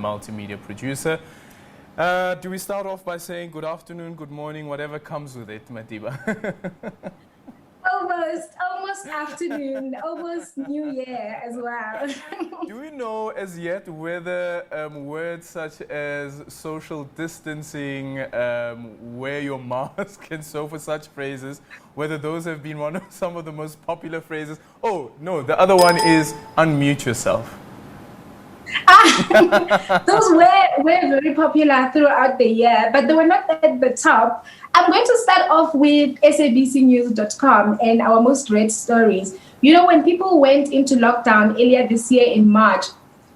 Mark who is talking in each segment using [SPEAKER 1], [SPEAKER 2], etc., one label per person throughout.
[SPEAKER 1] multimedia producer. Do we start off by saying good afternoon, good morning, whatever comes with it, Matiba?
[SPEAKER 2] Almost afternoon, almost New Year as well.
[SPEAKER 1] Do we know as yet whether words such as social distancing, wear your mask and so for such phrases, whether those have been some of the most popular phrases? Oh, no, the other one is unmute yourself.
[SPEAKER 2] Those were very popular throughout the year, but they were not at the top. I'm going to start off with SABCnews.com and our most read stories. You know, when people went into lockdown earlier this year in March,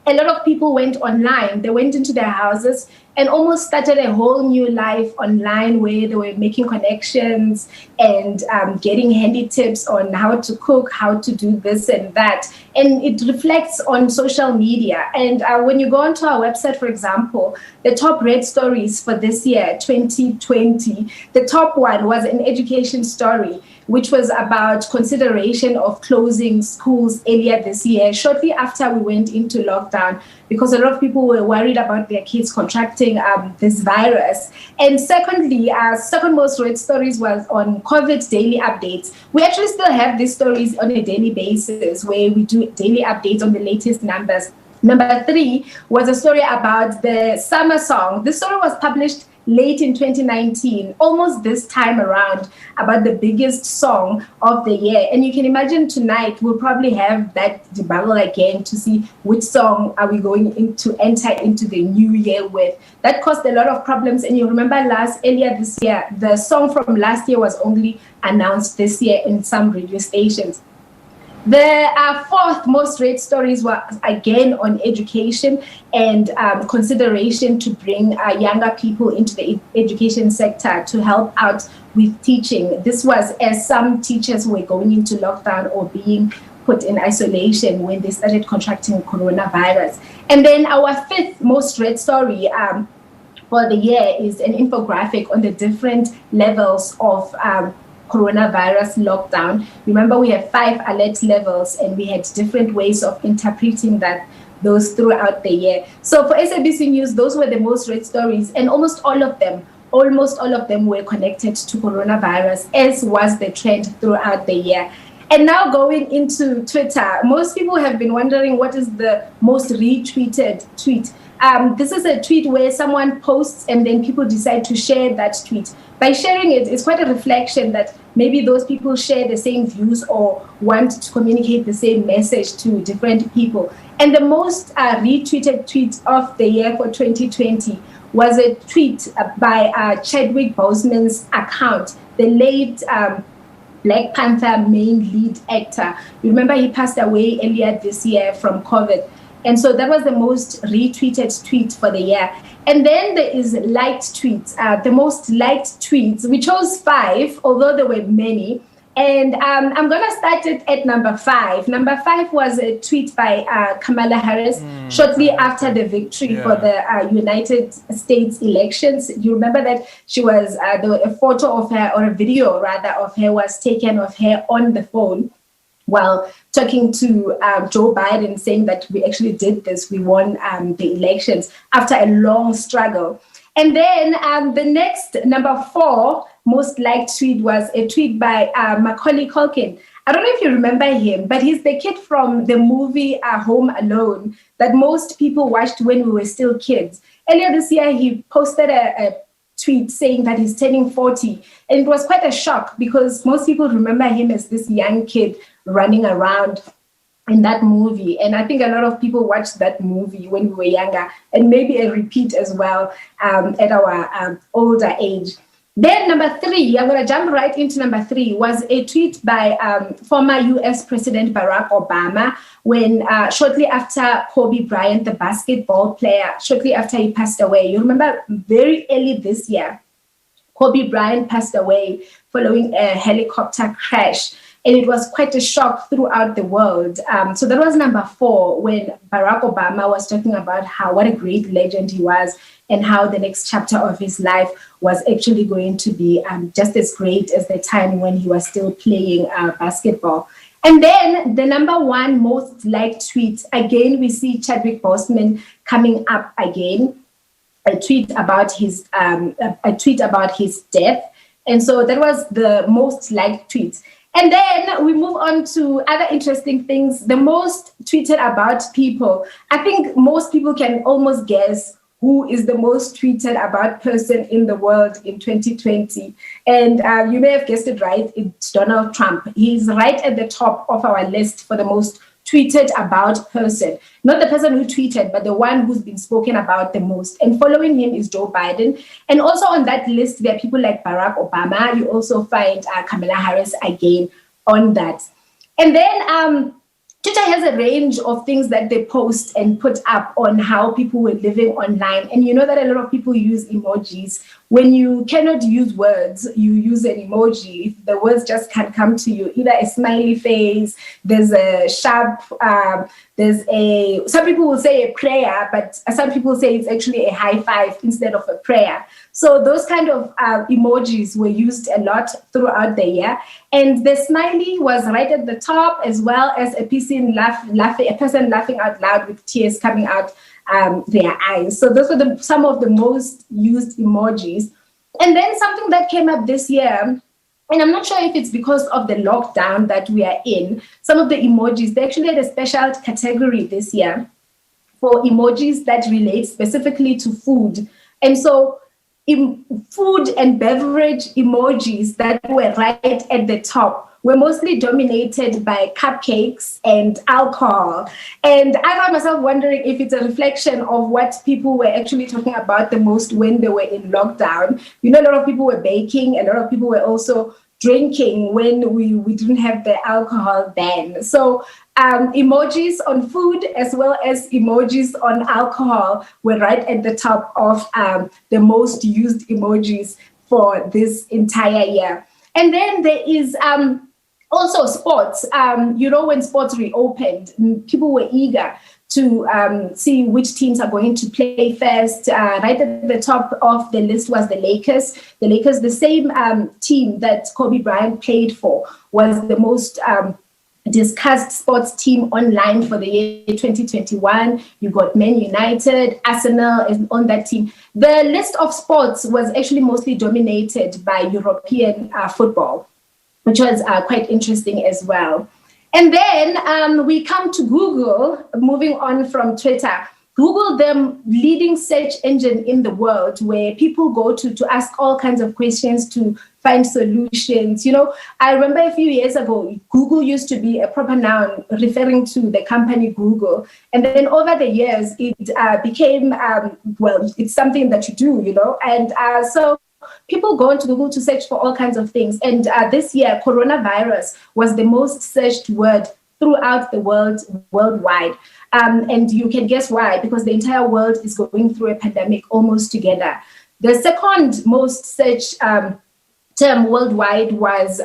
[SPEAKER 2] a lot of people went online. They went into their houses and almost started a whole new life online where they were making connections and getting handy tips on how to cook, how to do this and that. And it reflects on social media. And when you go onto our website, for example, the top read stories for this year, 2020, the top one was an education story, which was about consideration of closing schools earlier this year, shortly after we went into lockdown, because a lot of people were worried about their kids contracting this virus. And secondly, our second most read stories was on COVID daily updates. We actually still have these stories on a daily basis where we do daily updates on the latest numbers. Number 3 was a story about the summer song. This story was published late in 2019, almost this time around, about the biggest song of the year. And you can imagine tonight we'll probably have that debate again to see which song are we going to enter into the new year with. That caused a lot of problems. And you remember earlier this year, the song from last year was only announced this year in some radio stations. The fourth most read stories were again on education and consideration to bring younger people into the education sector to help out with teaching. This was as some teachers were going into lockdown or being put in isolation when they started contracting coronavirus. And then our fifth most read story for the year is an infographic on the different levels of coronavirus lockdown. Remember, we have 5 alert levels and we had different ways of interpreting those throughout the year. So for SABC News, those were the most read stories, and almost all of them were connected to coronavirus, as was the trend throughout the year. And now going into Twitter, most people have been wondering what is the most retweeted tweet. This is a tweet where someone posts and then people decide to share that tweet. By sharing it, it's quite a reflection that maybe those people share the same views or want to communicate the same message to different people. And the most retweeted tweet of the year for 2020 was a tweet by Chadwick Boseman's account, the late Black Panther main lead actor. You remember he passed away earlier this year from COVID. And so that was the most retweeted tweet for the year. And then there is liked tweets. The most liked tweets, we chose 5, although there were many. And I'm going to start it at number 5. Number 5 was a tweet by Kamala Harris shortly after the victory for the United States elections. You remember that she was, a photo of her, or a video rather, of her was taken of her on the phone while talking to Joe Biden, saying that we actually did this, we won the elections after a long struggle. And then the next, number 4, most liked tweet was a tweet by Macaulay Culkin. I don't know if you remember him, but he's the kid from the movie Home Alone that most people watched when we were still kids. Earlier this year, he posted a tweet saying that he's turning 40. And it was quite a shock because most people remember him as this young kid running around in that movie. And I think a lot of people watched that movie when we were younger, and maybe a repeat as well at our older age. Then number 3, I'm going to jump right into number 3, was a tweet by former US President Barack Obama when shortly after Kobe Bryant, the basketball player, shortly after he passed away. You remember very early this year, Kobe Bryant passed away following a helicopter crash. And it was quite a shock throughout the world. So that was number 4, when Barack Obama was talking about what a great legend he was and how the next chapter of his life was actually going to be just as great as the time when he was still playing basketball. And then the number one most liked tweet, again, we see Chadwick Boseman coming up again, a tweet about his death. And so that was the most liked tweet. And then we move on to other interesting things. The most tweeted about people. I think most people can almost guess who is the most tweeted about person in the world in 2020. And you may have guessed it right, it's Donald Trump. He's right at the top of our list for the most tweeted about person. Not the person who tweeted, but the one who's been spoken about the most. And following him is Joe Biden. And also on that list, there are people like Barack Obama. You also find Kamala Harris again on that. And then Twitter has a range of things that they post and put up on how people were living online. And you know that a lot of people use emojis. When you cannot use words, you use an emoji. The words just can't come to you. Either a smiley face, there's a sharp, some people will say a prayer, but some people say it's actually a high five instead of a prayer. So those kind of emojis were used a lot throughout the year. And the smiley was right at the top, as well as a person laughing out loud with tears coming out their eyes. So those were some of the most used emojis. And then something that came up this year, and I'm not sure if it's because of the lockdown that we are in, some of the emojis, they actually had a special category this year for emojis that relate specifically to food. And so food and beverage emojis that were right at the top were mostly dominated by cupcakes and alcohol. And I found myself wondering if it's a reflection of what people were actually talking about the most when they were in lockdown. You know, a lot of people were baking, a lot of people were also drinking when we didn't have the alcohol ban. So emojis on food as well as emojis on alcohol were right at the top of the most used emojis for this entire year. And then there is also sports. When sports reopened, people were eager to see which teams are going to play first. Right at the top of the list was the Lakers. The Lakers, the same team that Kobe Bryant played for, was the most discussed sports team online for the year 2021. You got Man United, Arsenal is on that team. The list of sports was actually mostly dominated by European football, which was quite interesting as well. And then we come to Google, moving on from Twitter. Google, the leading search engine in the world, where people go to ask all kinds of questions to find solutions. You know, I remember a few years ago, Google used to be a proper noun referring to the company Google. And then over the years, it became, it's something that you do, you know. And so people go into Google to search for all kinds of things. And this year, coronavirus was the most searched word throughout the world, worldwide. And you can guess why, because the entire world is going through a pandemic almost together. The second most searched term worldwide was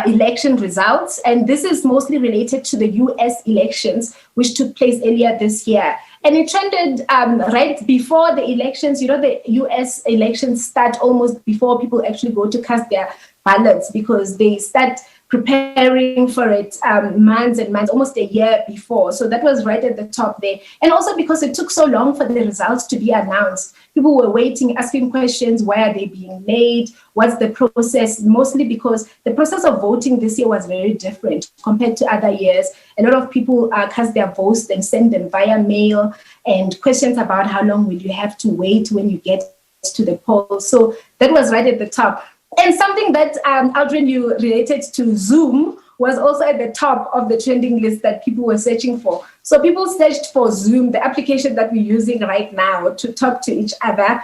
[SPEAKER 2] election results. And this is mostly related to the US elections, which took place earlier this year. And it trended right before the elections. You know, the US elections start almost before people actually go to cast their ballots, because they start preparing for it months and months, almost a year before. So that was right at the top there. And also because it took so long for the results to be announced, people were waiting, asking questions, why are they being made? What's the process? Mostly because the process of voting this year was very different compared to other years. A lot of people cast their votes and send them via mail, and questions about how long will you have to wait when you get to the polls. So that was right at the top. And something that Aldrin, you related to Zoom, was also at the top of the trending list that people were searching for. So people searched for Zoom, the application that we're using right now to talk to each other,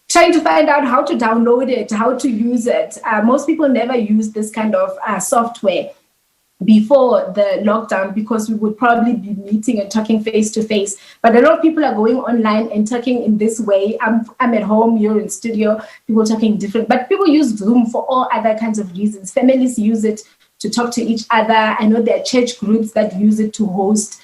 [SPEAKER 2] trying to find out how to download it, how to use it. Most people never use this kind of software before the lockdown, because we would probably be meeting and talking face to face. But a lot of people are going online and talking in this way. I'm at home, you're in studio, people talking different. But people use Zoom for all other kinds of reasons. Families use it to talk to each other. I know there are church groups that use it to host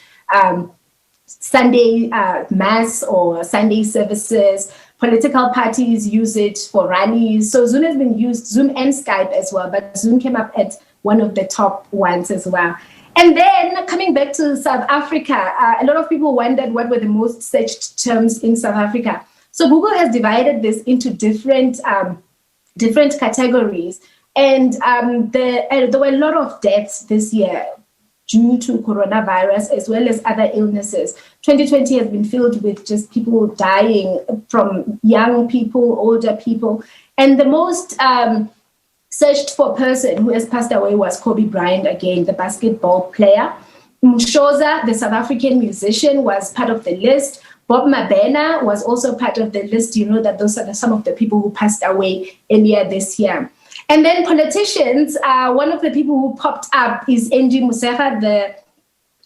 [SPEAKER 2] Sunday mass or Sunday services. Political parties use it for rallies. So Zoom has been used, Zoom and Skype as well, but Zoom came up at one of the top ones as well. And then coming back to South Africa, a lot of people wondered what were the most searched terms in South Africa. So Google has divided this into different categories. And there were a lot of deaths this year due to coronavirus as well as other illnesses. 2020 has been filled with just people dying, from young people, older people. And the most searched for person who has passed away was Kobe Bryant again, the basketball player. Mshoza, the South African musician, was part of the list. Bob Mabena was also part of the list. You know that those are some of the people who passed away earlier this year. And then politicians, one of the people who popped up is Angie Motshekga,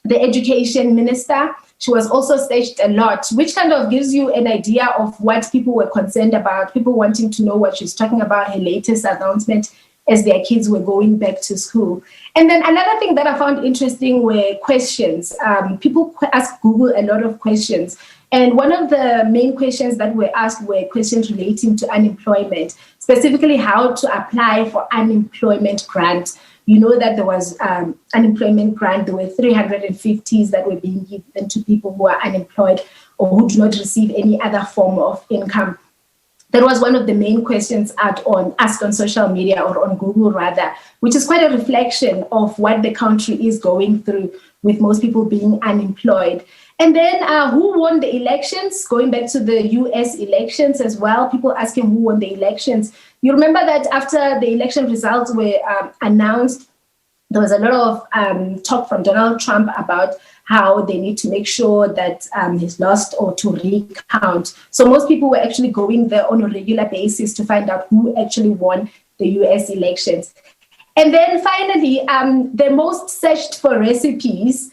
[SPEAKER 2] the education minister. She was also searched a lot, which kind of gives you an idea of what people were concerned about, people wanting to know what she's talking about, her latest announcement as their kids were going back to school. And then another thing that I found interesting were questions. People ask Google a lot of questions. And one of the main questions that were asked were questions relating to unemployment, specifically how to apply for unemployment grant. You know that there was unemployment grant. There were 350s that were being given to people who are unemployed or who do not receive any other form of income. That was one of the main questions asked on social media, or on Google rather, which is quite a reflection of what the country is going through, with most people being unemployed. And then who won the elections? Going back to the US elections as well, people asking who won the elections. You remember that after the election results were announced, there was a lot of talk from Donald Trump about how they need to make sure that he's lost or to recount. So most people were actually going there on a regular basis to find out who actually won the US elections. And then finally, the most searched for recipes,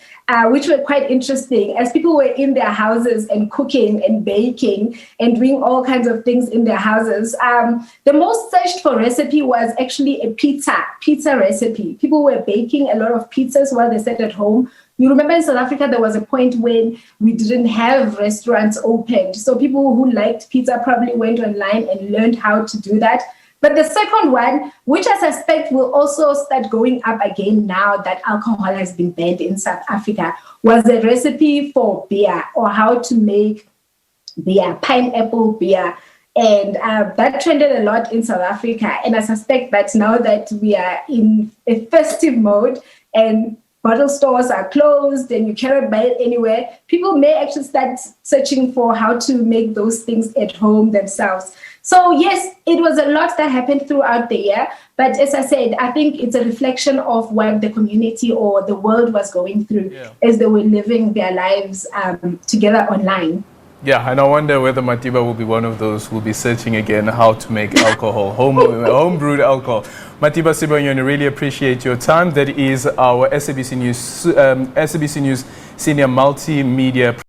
[SPEAKER 2] which were quite interesting, as people were in their houses and cooking and baking and doing all kinds of things in their houses. The most searched for recipe was actually a pizza recipe. People were baking a lot of pizzas while they sat at home. You remember in South Africa, there was a point when we didn't have restaurants opened. So people who liked pizza probably went online and learned how to do that. But the second one, which I suspect will also start going up again now that alcohol has been banned in South Africa, was a recipe for beer, or how to make beer, pineapple beer. And that trended a lot in South Africa. And I suspect that now that we are in a festive mode and bottle stores are closed and you cannot buy it anywhere, people may actually start searching for how to make those things at home themselves. So yes, it was a lot that happened throughout the year. But as I said, I think it's a reflection of what the community or the world was going through as they were living their lives together online.
[SPEAKER 1] Yeah, and I wonder whether Matiba will be one of those who will be searching again how to make alcohol, home-brewed alcohol. Matiba Sibanyoni, really appreciate your time. That is our SABC News Senior Multimedia